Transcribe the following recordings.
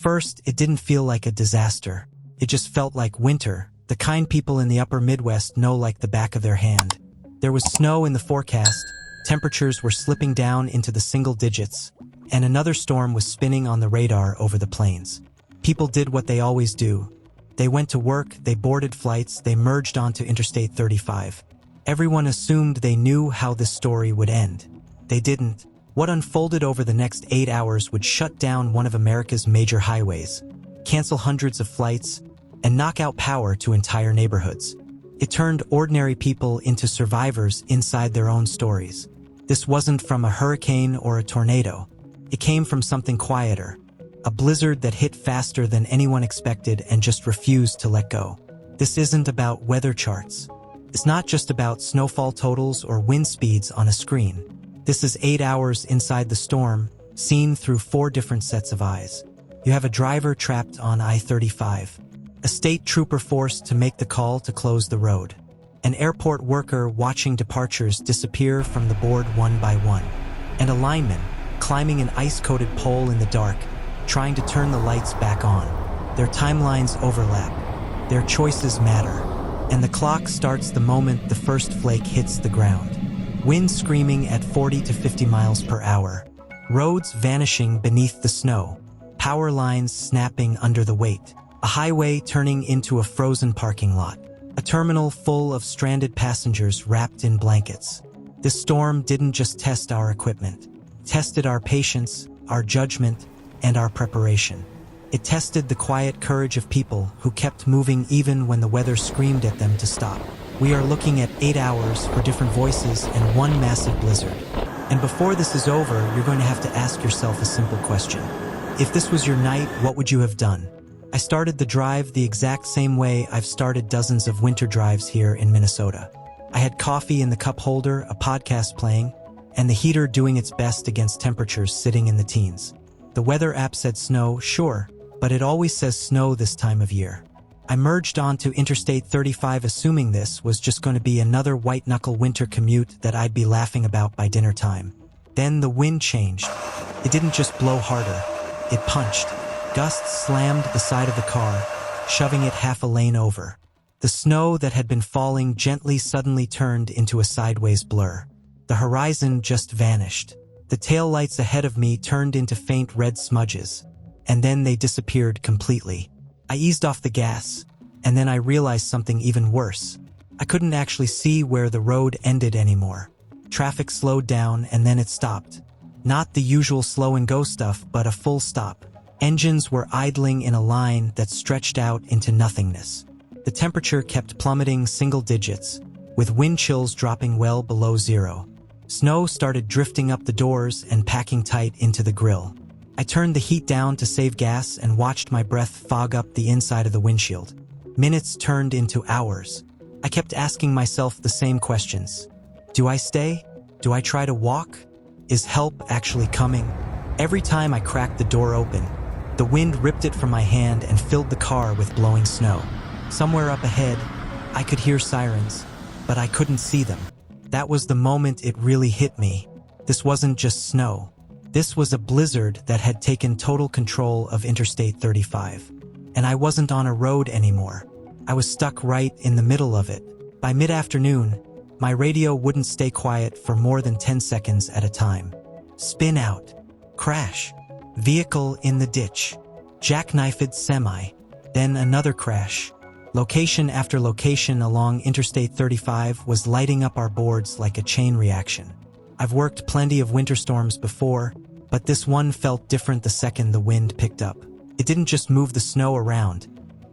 first, it didn't feel like a disaster. It just felt like winter, the kind people in the upper Midwest know like the back of their hand. There was snow in the forecast, temperatures were slipping down into the single digits, and another storm was spinning on the radar over the plains. People did what they always do. They went to work, they boarded flights, they merged onto Interstate 35. Everyone assumed they knew how this story would end. They didn't. What unfolded over the next 8 hours would shut down one of America's major highways, cancel hundreds of flights, and knock out power to entire neighborhoods. It turned ordinary people into survivors inside their own stories. This wasn't from a hurricane or a tornado. It came from something quieter, a blizzard that hit faster than anyone expected and just refused to let go. This isn't about weather charts. It's not just about snowfall totals or wind speeds on a screen. This is 8 hours inside the storm, seen through 4 different sets of eyes. You have a driver trapped on I-35, a state trooper forced to make the call to close the road, an airport worker watching departures disappear from the board one by one, and a lineman climbing an ice-coated pole in the dark, trying to turn the lights back on. Their timelines overlap. Their choices matter. And the clock starts the moment the first flake hits the ground. Wind screaming at 40 to 50 miles per hour. Roads vanishing beneath the snow. Power lines snapping under the weight. A highway turning into a frozen parking lot. A terminal full of stranded passengers wrapped in blankets. This storm didn't just test our equipment. It tested our patience, our judgment, and our preparation. It tested the quiet courage of people who kept moving even when the weather screamed at them to stop. We are looking at 8 hours for different voices and one massive blizzard. And before this is over, you're going to have to ask yourself a simple question. If this was your night, what would you have done? I started the drive the exact same way I've started dozens of winter drives here in Minnesota. I had coffee in the cup holder, a podcast playing, and the heater doing its best against temperatures sitting in the teens. The weather app said snow, sure, but it always says snow this time of year. I merged onto Interstate 35 assuming this was just going to be another white-knuckle winter commute that I'd be laughing about by dinner time. Then the wind changed. It didn't just blow harder, it punched. Gusts slammed the side of the car, shoving it half a lane over. The snow that had been falling gently suddenly turned into a sideways blur. The horizon just vanished. The taillights ahead of me turned into faint red smudges, and then they disappeared completely. I eased off the gas, and then I realized something even worse. I couldn't actually see where the road ended anymore. Traffic slowed down and then it stopped. Not the usual slow and go stuff, but a full stop. Engines were idling in a line that stretched out into nothingness. The temperature kept plummeting single digits, with wind chills dropping well below zero. Snow started drifting up the doors and packing tight into the grill. I turned the heat down to save gas and watched my breath fog up the inside of the windshield. Minutes turned into hours. I kept asking myself the same questions. Do I stay? Do I try to walk? Is help actually coming? Every time I cracked the door open, the wind ripped it from my hand and filled the car with blowing snow. Somewhere up ahead, I could hear sirens, but I couldn't see them. That was the moment it really hit me. This wasn't just snow. This was a blizzard that had taken total control of Interstate 35. And I wasn't on a road anymore. I was stuck right in the middle of it. By mid-afternoon, my radio wouldn't stay quiet for more than 10 seconds at a time. Spin out. Crash. Vehicle in the ditch. Jackknifed semi. Then another crash. Location after location along Interstate 35 was lighting up our boards like a chain reaction. I've worked plenty of winter storms before, but this one felt different the second the wind picked up. It didn't just move the snow around.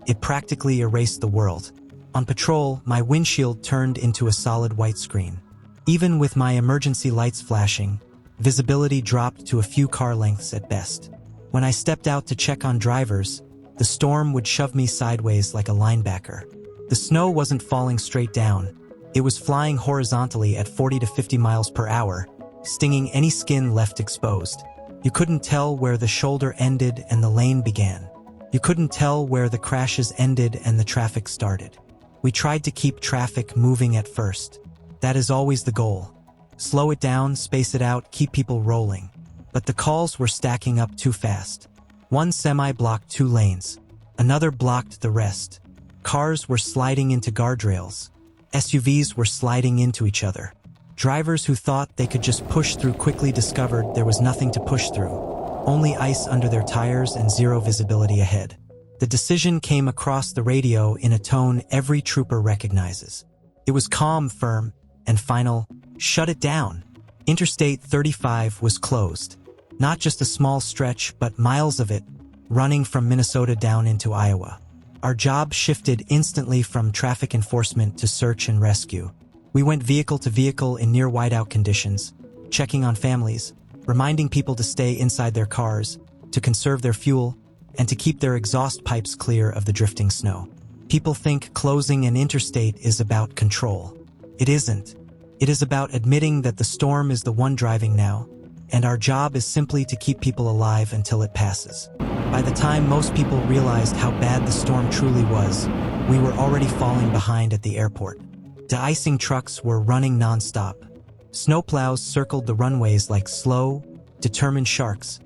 It practically erased the world. On patrol, my windshield turned into a solid white screen. Even with my emergency lights flashing, visibility dropped to a few car lengths at best. When I stepped out to check on drivers, the storm would shove me sideways like a linebacker. The snow wasn't falling straight down. It was flying horizontally at 40 to 50 miles per hour, stinging any skin left exposed. You couldn't tell where the shoulder ended and the lane began. You couldn't tell where the crashes ended and the traffic started. We tried to keep traffic moving at first. That is always the goal. Slow it down, space it out, keep people rolling. But the calls were stacking up too fast. One semi blocked 2 lanes. Another blocked the rest. Cars were sliding into guardrails. SUVs were sliding into each other. Drivers who thought they could just push through quickly discovered there was nothing to push through. Only ice under their tires and zero visibility ahead. The decision came across the radio in a tone every trooper recognizes. It was calm, firm, and final. Shut it down. Interstate 35 was closed. Not just a small stretch, but miles of it, running from Minnesota down into Iowa. Our job shifted instantly from traffic enforcement to search and rescue. We went vehicle to vehicle in near whiteout conditions, checking on families, reminding people to stay inside their cars, to conserve their fuel, and to keep their exhaust pipes clear of the drifting snow. People think closing an interstate is about control. It isn't. It is about admitting that the storm is the one driving now, and our job is simply to keep people alive until it passes. By the time most people realized how bad the storm truly was, we were already falling behind at the airport. De-icing trucks were running non-stop. Snowplows circled the runways like slow, determined sharks,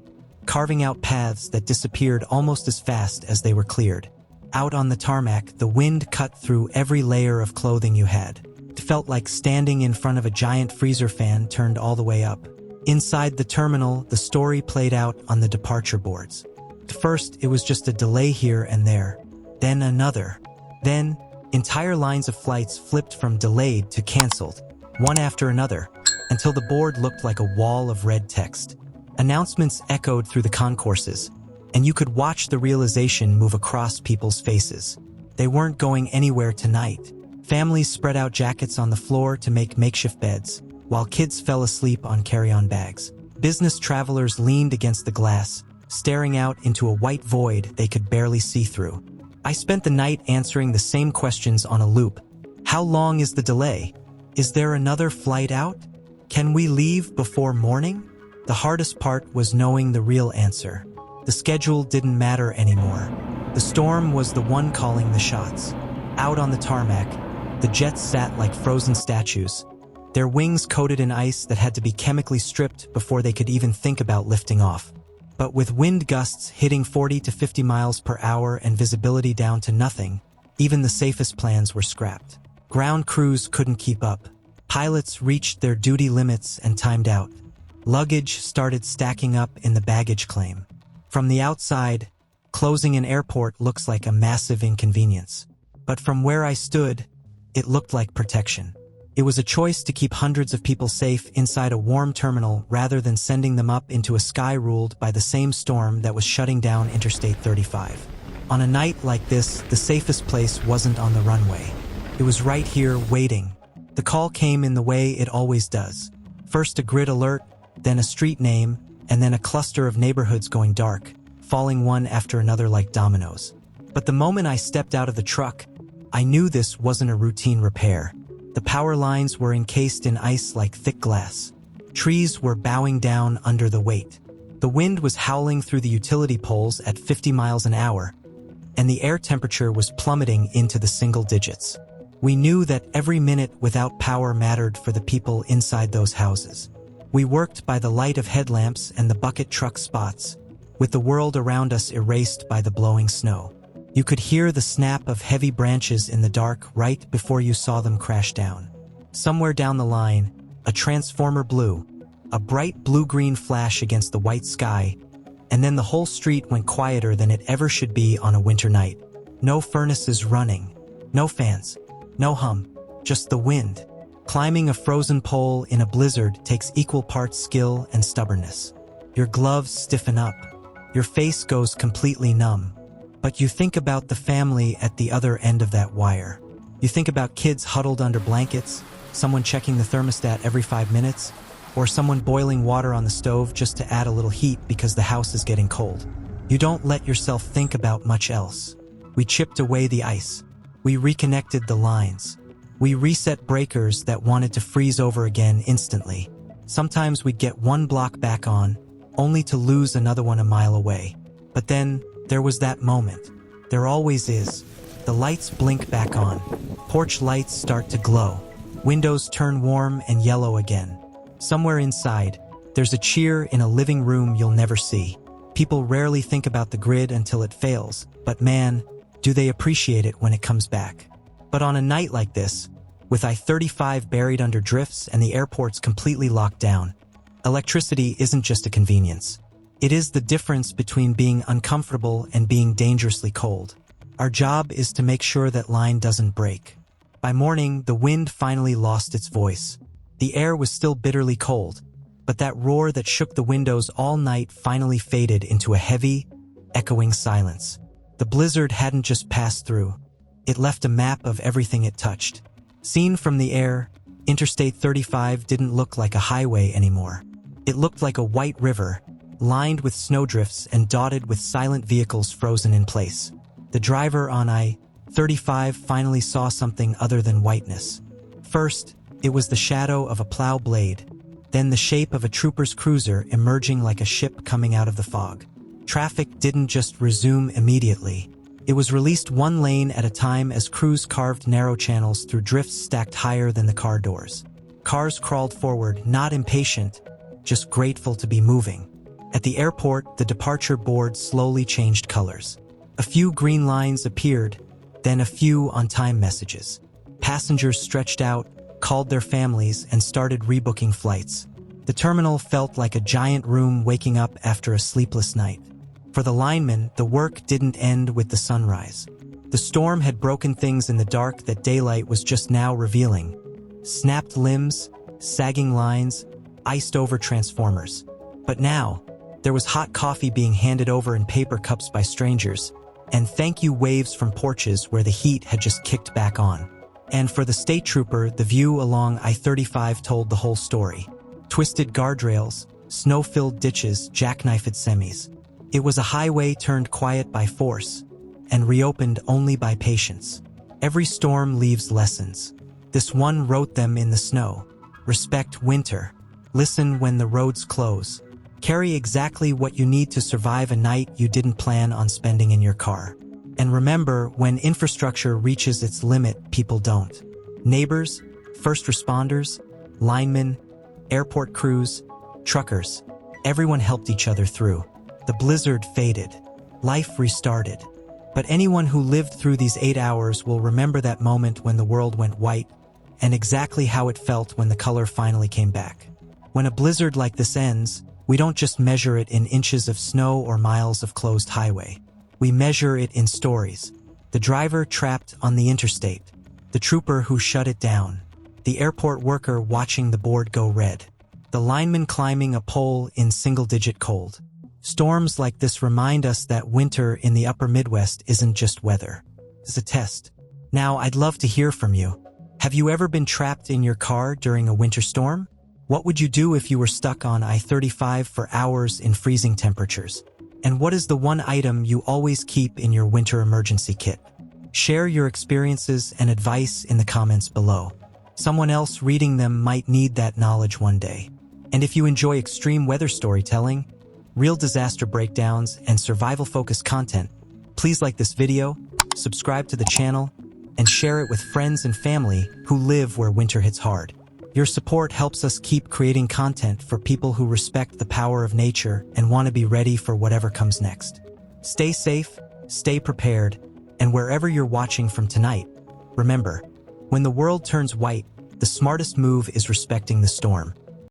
carving out paths that disappeared almost as fast as they were cleared. Out on the tarmac, the wind cut through every layer of clothing you had. It felt like standing in front of a giant freezer fan turned all the way up. Inside the terminal, the story played out on the departure boards. At first, it was just a delay here and there, then another. Then, entire lines of flights flipped from delayed to canceled, one after another, until the board looked like a wall of red text. Announcements echoed through the concourses, and you could watch the realization move across people's faces. They weren't going anywhere tonight. Families spread out jackets on the floor to make makeshift beds, while kids fell asleep on carry-on bags. Business travelers leaned against the glass, staring out into a white void they could barely see through. I spent the night answering the same questions on a loop. How long is the delay? Is there another flight out? Can we leave before morning? The hardest part was knowing the real answer. The schedule didn't matter anymore. The storm was the one calling the shots. Out on the tarmac, the jets sat like frozen statues, their wings coated in ice that had to be chemically stripped before they could even think about lifting off. But with wind gusts hitting 40 to 50 miles per hour and visibility down to nothing, even the safest plans were scrapped. Ground crews couldn't keep up. Pilots reached their duty limits and timed out. Luggage started stacking up in the baggage claim. From the outside, closing an airport looks like a massive inconvenience. But from where I stood, it looked like protection. It was a choice to keep hundreds of people safe inside a warm terminal rather than sending them up into a sky ruled by the same storm that was shutting down Interstate 35. On a night like this, the safest place wasn't on the runway. It was right here, waiting. The call came in the way it always does. First a grid alert, then a street name, and then a cluster of neighborhoods going dark, falling one after another like dominoes. But the moment I stepped out of the truck, I knew this wasn't a routine repair. The power lines were encased in ice like thick glass. Trees were bowing down under the weight. The wind was howling through the utility poles at 50 miles an hour, and the air temperature was plummeting into the single digits. We knew that every minute without power mattered for the people inside those houses. We worked by the light of headlamps and the bucket truck spots, with the world around us erased by the blowing snow. You could hear the snap of heavy branches in the dark right before you saw them crash down. Somewhere down the line, a transformer blew, a bright blue-green flash against the white sky, and then the whole street went quieter than it ever should be on a winter night. No furnaces running, no fans, no hum, just the wind. Climbing a frozen pole in a blizzard takes equal parts skill and stubbornness. Your gloves stiffen up, your face goes completely numb. But you think about the family at the other end of that wire. You think about kids huddled under blankets, someone checking the thermostat every 5 minutes, or someone boiling water on the stove just to add a little heat because the house is getting cold. You don't let yourself think about much else. We chipped away the ice. We reconnected the lines. We reset breakers that wanted to freeze over again instantly. Sometimes we'd get one block back on, only to lose another one a mile away. But then, there was that moment. There always is. The lights blink back on. Porch lights start to glow. Windows turn warm and yellow again. Somewhere inside, there's a cheer in a living room you'll never see. People rarely think about the grid until it fails, but man, do they appreciate it when it comes back. But on a night like this, with I-35 buried under drifts and the airports completely locked down, electricity isn't just a convenience. It is the difference between being uncomfortable and being dangerously cold. Our job is to make sure that line doesn't break. By morning, the wind finally lost its voice. The air was still bitterly cold, but that roar that shook the windows all night finally faded into a heavy, echoing silence. The blizzard hadn't just passed through. It left a map of everything it touched. Seen from the air, Interstate 35 didn't look like a highway anymore. It looked like a white river, lined with snowdrifts and dotted with silent vehicles frozen in place. The driver on I-35 finally saw something other than whiteness. First, it was the shadow of a plow blade, then the shape of a trooper's cruiser emerging like a ship coming out of the fog. Traffic didn't just resume immediately. It was released one lane at a time as crews carved narrow channels through drifts stacked higher than the car doors. Cars crawled forward, not impatient, just grateful to be moving. At the airport, the departure board slowly changed colors. A few green lines appeared, then a few on-time messages. Passengers stretched out, called their families, and started rebooking flights. The terminal felt like a giant room waking up after a sleepless night. For the linemen, the work didn't end with the sunrise. The storm had broken things in the dark that daylight was just now revealing. Snapped limbs, sagging lines, iced-over transformers. But now, there was hot coffee being handed over in paper cups by strangers, and thank you waves from porches where the heat had just kicked back on. And for the state trooper, the view along I-35 told the whole story. Twisted guardrails, snow-filled ditches, jackknifed semis. It was a highway turned quiet by force, and reopened only by patience. Every storm leaves lessons. This one wrote them in the snow. Respect winter. Listen when the roads close. Carry exactly what you need to survive a night you didn't plan on spending in your car. And remember, when infrastructure reaches its limit, people don't. Neighbors, first responders, linemen, airport crews, truckers, everyone helped each other through. The blizzard faded. Life restarted. But anyone who lived through these 8 hours will remember that moment when the world went white, and exactly how it felt when the color finally came back. When a blizzard like this ends, we don't just measure it in inches of snow or miles of closed highway. We measure it in stories. The driver trapped on the interstate, the trooper who shut it down, the airport worker watching the board go red, the lineman climbing a pole in single-digit cold. Storms like this remind us that winter in the upper Midwest isn't just weather. It's a test. Now, I'd love to hear from you. Have you ever been trapped in your car during a winter storm? What would you do if you were stuck on I-35 for hours in freezing temperatures? And what is the one item you always keep in your winter emergency kit? Share your experiences and advice in the comments below. Someone else reading them might need that knowledge one day. And if you enjoy extreme weather storytelling, real disaster breakdowns, and survival-focused content, please like this video, subscribe to the channel, and share it with friends and family who live where winter hits hard. Your support helps us keep creating content for people who respect the power of nature and want to be ready for whatever comes next. Stay safe, stay prepared, and wherever you're watching from tonight, remember, when the world turns white, the smartest move is respecting the storm.